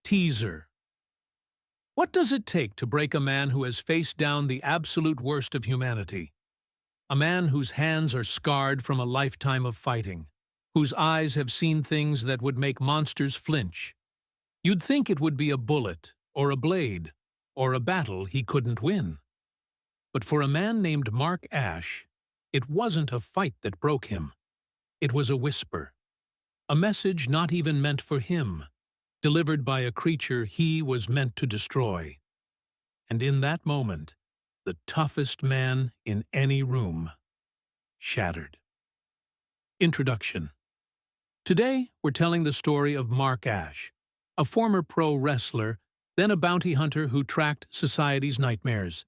Teaser. What does it take to break a man who has faced down the absolute worst of humanity? A man whose hands are scarred from a lifetime of fighting, whose eyes have seen things that would make monsters flinch. You'd think it would be a bullet, or a blade, or a battle he couldn't win. But for a man named Mark Ashe, it wasn't a fight that broke him. It was a whisper. A message not even meant for him, delivered by a creature he was meant to destroy. And in that moment, the toughest man in any room shattered. Introduction. Today, we're telling the story of Mark Ashe, a former pro wrestler, then a bounty hunter who tracked society's nightmares.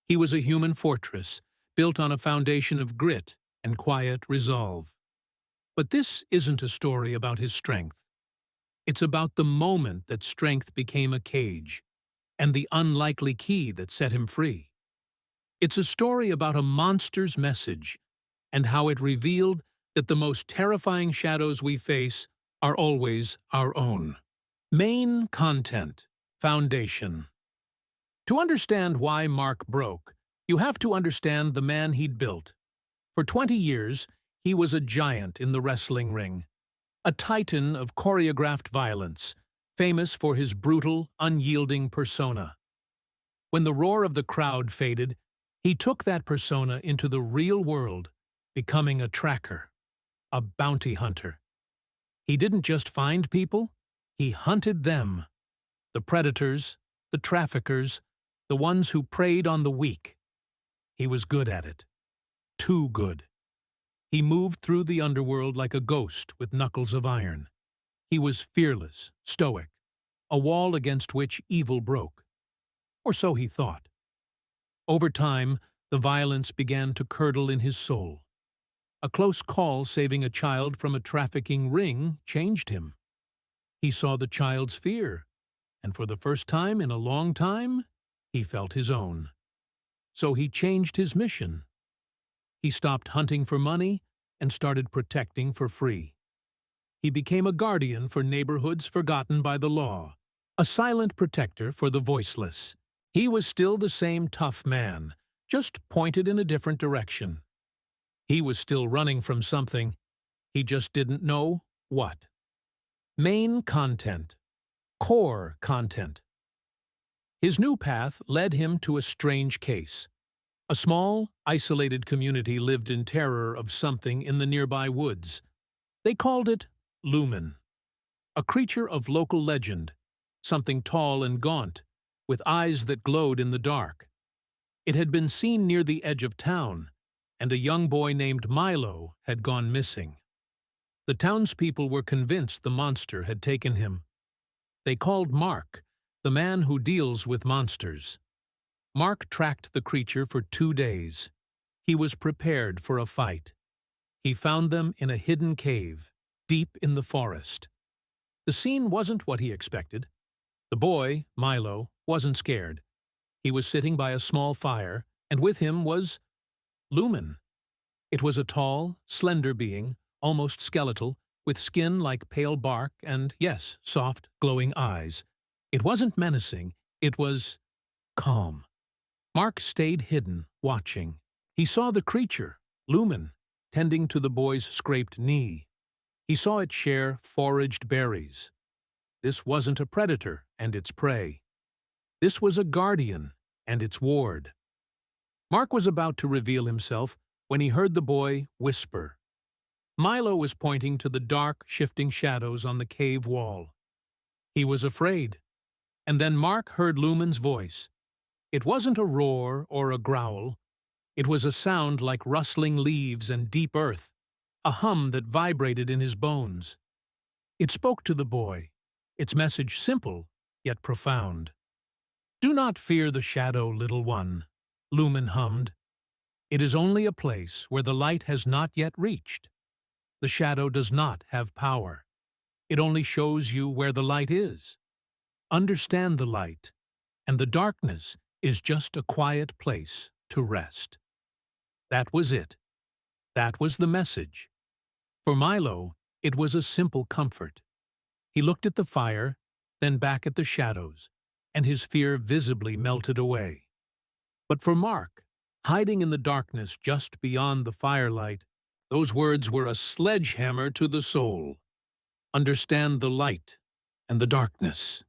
He was a human fortress, built on a foundation of grit and quiet resolve. But this isn't a story about his strength. It's about the moment that strength became a cage, and the unlikely key that set him free. It's a story about a monster's message, and how it revealed that the most terrifying shadows we face are always our own. Main content. Foundation. To understand why Mark broke, you have to understand the man he'd built. For 20 years, he was a giant in the wrestling ring. A titan of choreographed violence, famous for his brutal, unyielding persona. When the roar of the crowd faded, he took that persona into the real world, becoming a tracker, a bounty hunter. He didn't just find people, he hunted them. The predators, the traffickers, the ones who preyed on the weak. He was good at it. Too good. He moved through the underworld like a ghost with knuckles of iron. He was fearless, stoic, a wall against which evil broke. Or so he thought. Over time, the violence began to curdle in his soul. A close call saving a child from a trafficking ring changed him. He saw the child's fear, and for the first time in a long time, he felt his own. So he changed his mission. He stopped hunting for money and started protecting for free. He became a guardian for neighborhoods forgotten by the law, a silent protector for the voiceless. He was still the same tough man, just pointed in a different direction. He was still running from something. He just didn't know what. Main content. Core content. His new path led him to a strange case. A small, isolated community lived in terror of something in the nearby woods. They called it Lumen, a creature of local legend, something tall and gaunt, with eyes that glowed in the dark. It had been seen near the edge of town, and a young boy named Milo had gone missing. The townspeople were convinced the monster had taken him. They called Mark, the man who deals with monsters. Mark tracked the creature for 2 days. He was prepared for a fight. He found them in a hidden cave, deep in the forest. The scene wasn't what he expected. The boy, Milo, wasn't scared. He was sitting by a small fire, and with him was Lumen. It was a tall, slender being, almost skeletal, with skin like pale bark and, yes, soft, glowing eyes. It wasn't menacing, it was calm. Mark stayed hidden, watching. He saw the creature, Lumen, tending to the boy's scraped knee. He saw it share foraged berries. This wasn't a predator and its prey. This was a guardian and its ward. Mark was about to reveal himself when he heard the boy whisper. Milo was pointing to the dark, shifting shadows on the cave wall. He was afraid. And then Mark heard Lumen's voice. It wasn't a roar or a growl. It was a sound like rustling leaves and deep earth, a hum that vibrated in his bones. It spoke to the boy, its message simple yet profound. "Do not fear the shadow, little one," Lumen hummed. "It is only a place where the light has not yet reached. The shadow does not have power. It only shows you where the light is. Understand the light, and the darkness is just a quiet place to rest." That was it. That was the message. For Milo, it was a simple comfort. He looked at the fire, then back at the shadows, and his fear visibly melted away. But for Mark, hiding in the darkness just beyond the firelight, those words were a sledgehammer to the soul. Understand the light and the darkness.